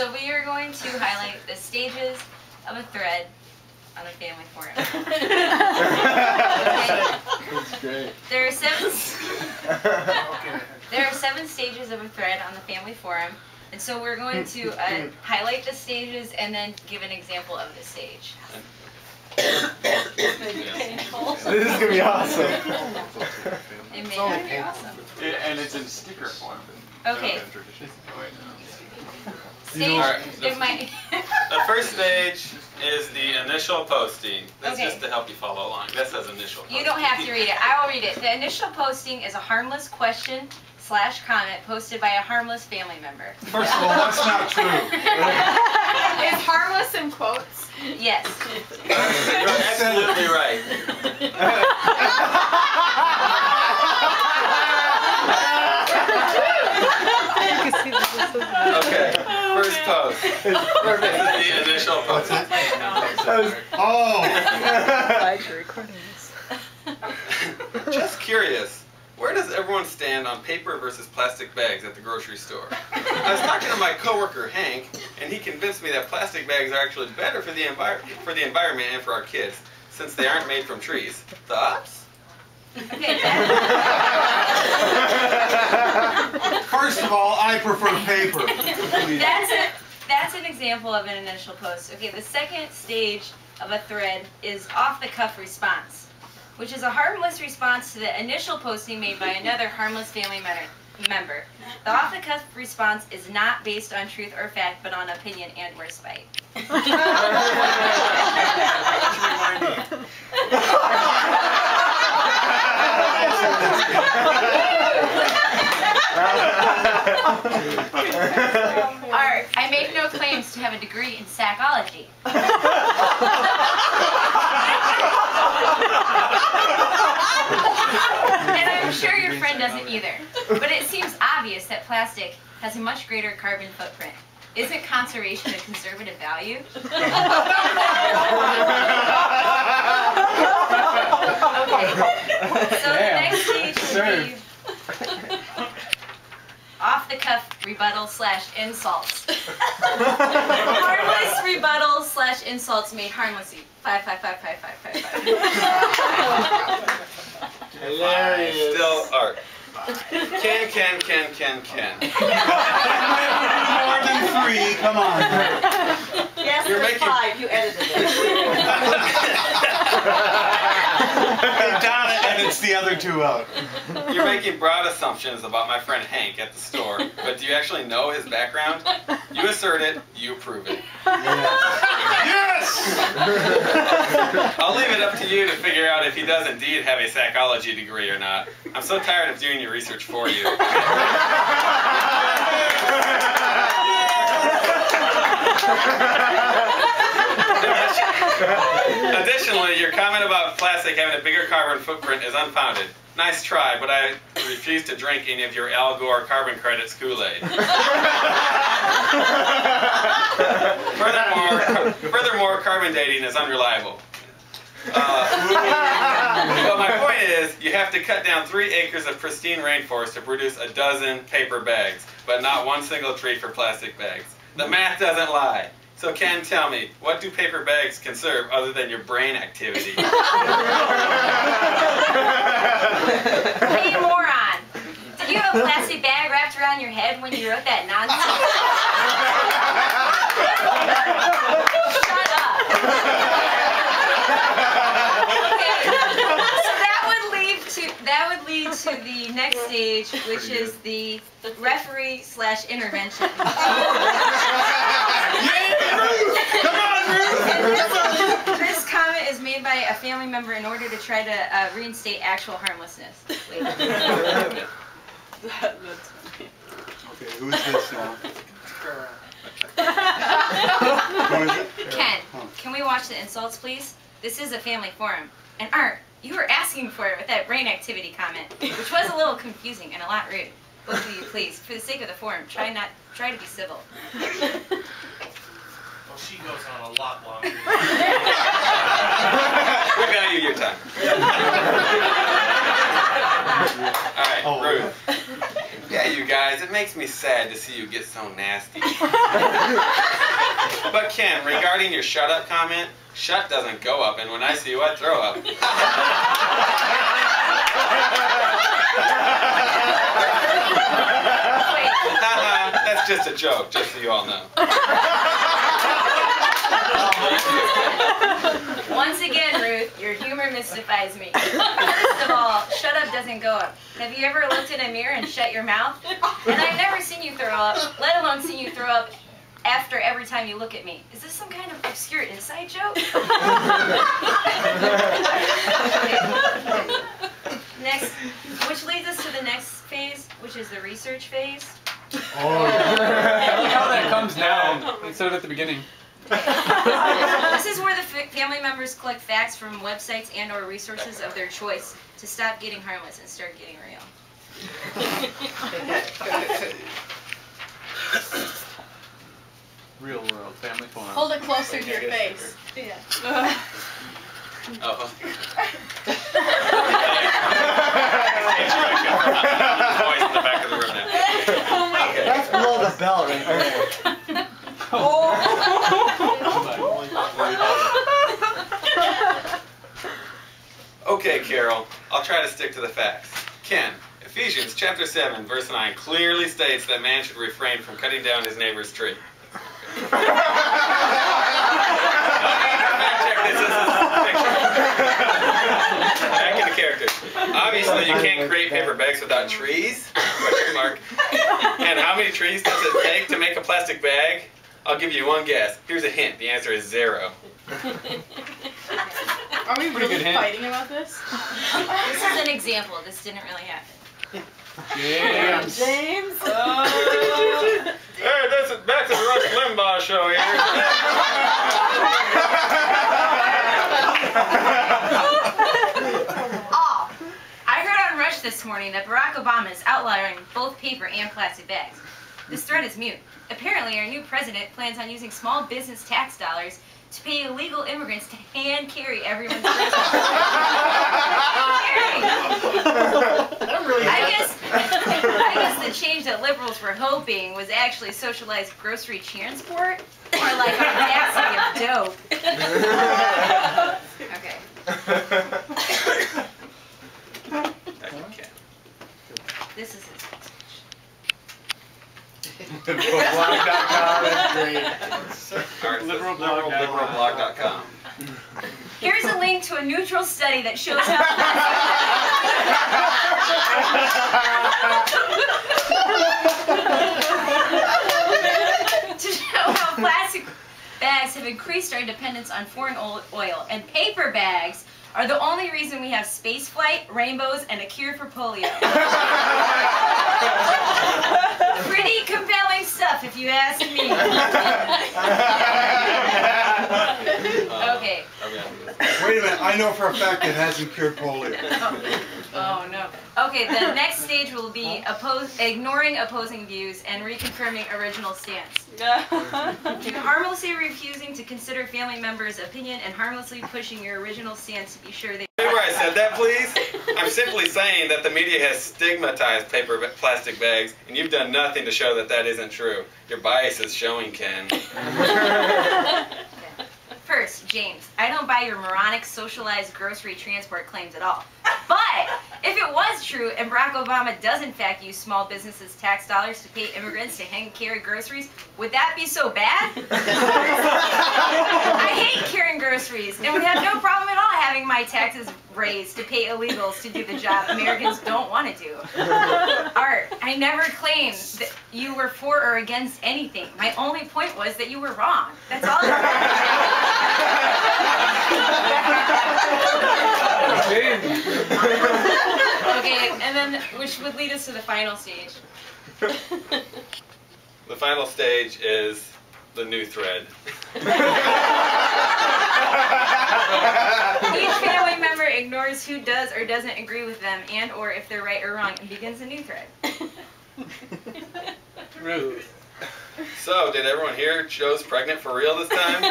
So we are going to highlight the stages of a thread on a family forum. Okay. That's great. There are seven stages of a thread on the family forum, and so we're going to highlight the stages and then give an example of the stage. This is gonna be awesome. It may not be awesome. And it's in sticker form. Okay. The first stage is the initial posting. That's Okay. just to help you follow along. That says initial posting. You don't have to read it. I will read it. The initial posting is a harmless question/comment posted by a harmless family member. First of all, that's not true. Is harmless in quotes? Yes. You're absolutely right. Okay, first post. This is the initial posting. Oh! Glad you're recording this. Just curious, where does everyone stand on paper versus plastic bags at the grocery store? I was talking to my coworker Hank, and he convinced me that plastic bags are actually better for the environment and for our kids, since they aren't made from trees. Thoughts? Okay. First of all, I prefer paper. That's an example of an initial post. Okay, the second stage of a thread is off-the-cuff response, which is a harmless response to the initial posting made by another harmless family member. The off-the-cuff response is not based on truth or fact, but on opinion and or spite. Art, I make no claims to have a degree in psychology. And I'm sure your friend doesn't either. But it seems obvious that plastic has a much greater carbon footprint. Isn't conservation a conservative value? Okay. So the next stage would be off-the-cuff rebuttal/insults. Harmless rebuttal/insults made harmlessly. 5, 5, 5, 5, 5, 5, 5. Hilarious. Still art. Can. More than 3, come on. Yes, You're there's making- 5. You edited it. Donna edits the other 2 out. You're making broad assumptions about my friend Hank at the store, but do you actually know his background? You assert it, you prove it. Yes! I'll leave it up to you to figure out if he does indeed have a psychology degree or not. I'm so tired of doing your research for you. Additionally, your comment about plastic having a bigger carbon footprint is unfounded. Nice try, but I refuse to drink any of your Al Gore carbon credits Kool-Aid. Furthermore, carbon dating is unreliable. But my point is, you have to cut down 3 acres of pristine rainforest to produce a dozen paper bags, but not one single tree for plastic bags. The math doesn't lie. So Ken, tell me, what do paper bags conserve other than your brain activity? Hey, moron! Did you have a plastic bag wrapped around your head when you wrote that nonsense? Shut up! Okay, so that would lead to the next stage, which is the referee/intervention. This comment is made by a family member in order to try to reinstate actual harmlessness. Wait. That's funny. Okay, who is this now? Who is it? Ken, can we watch the insults, please? This is a family forum. And Art, you were asking for it with that brain activity comment, which was a little confusing and a lot rude. Both of you, please, for the sake of the forum, try to be civil. Well, she goes on a lot longer. We value your time. All right, Ruth. Yeah, you guys, it makes me sad to see you get so nasty. But Ken, regarding your shut up comment, shut doesn't go up, and when I see you, I throw up. That's just a joke, just so you all know. Once again, Ruth, your humor mystifies me. First of all, shut up doesn't go up. Have you ever looked in a mirror and shut your mouth? And I've never seen you throw up, let alone seen you throw up after every time you look at me. Is this some kind of obscure inside joke? Next, which leads us to the next phase, which is the research phase. Oh, I like how that comes down instead of at the beginning. This is where the family members collect facts from websites and or resources of their choice to stop getting harmless and start getting real. Real world family forum. Hold it closer to your face. Yeah. Oh. Voice in the back of the room now. Oh my God. that's below the bell right there. Okay, Carol, I'll try to stick to the facts. Ken, Ephesians chapter 7, verse 9 clearly states that man should refrain from cutting down his neighbor's tree. Back into characters. Obviously, you can't create paper bags without trees? Question mark. And how many trees does it take to make a plastic bag? I'll give you one guess. Here's a hint. The answer is 0. Are we Pretty really good hint. fighting about this? This is an example. This didn't really happen. James. James? Hey, this is back to the Rush Limbaugh show here. Oh, I heard on Rush this morning that Barack Obama is outlawing both paper and plastic bags. This threat is mute. Apparently, our new president plans on using small business tax dollars to pay illegal immigrants to hand carry everyone's groceries. I guess the change that liberals were hoping was actually socialized grocery transport, or like a taxi of dope. Okay. This is his Liberalblog.com, that's great. Liberalblog.com. Here's a link to a neutral study that shows how plastic bags have increased our dependence on foreign oil, and paper bags are the only reason we have space flight, rainbows, and a cure for polio. Pretty compelling stuff, if you ask me. Okay. Wait a minute, I know for a fact it hasn't cured polio. Oh no. Okay, the next stage will be ignoring opposing views and reconfirming original stance. Harmlessly refusing to consider family members' opinion and harmlessly pushing your original stance to be sure they... Say where I said that, please? I'm simply saying that the media has stigmatized plastic bags, and you've done nothing to show that that isn't true. Your bias is showing, Ken. First, James, I don't buy your moronic socialized grocery transport claims at all. But if it was true and Barack Obama does in fact use small businesses' tax dollars to pay immigrants to hand carry groceries, would that be so bad? I hate carrying groceries and would have no problem at all having my taxes raised to pay illegals to do the job Americans don't want to do. Art, I never claimed that you were for or against anything. My only point was that you were wrong. That's all I Okay, and then which would lead us to the final stage. The final stage is the new thread. Each family member ignores who does or doesn't agree with them and or if they're right or wrong and begins a new thread. Ruth. So, did everyone hear Joe's pregnant for real this time?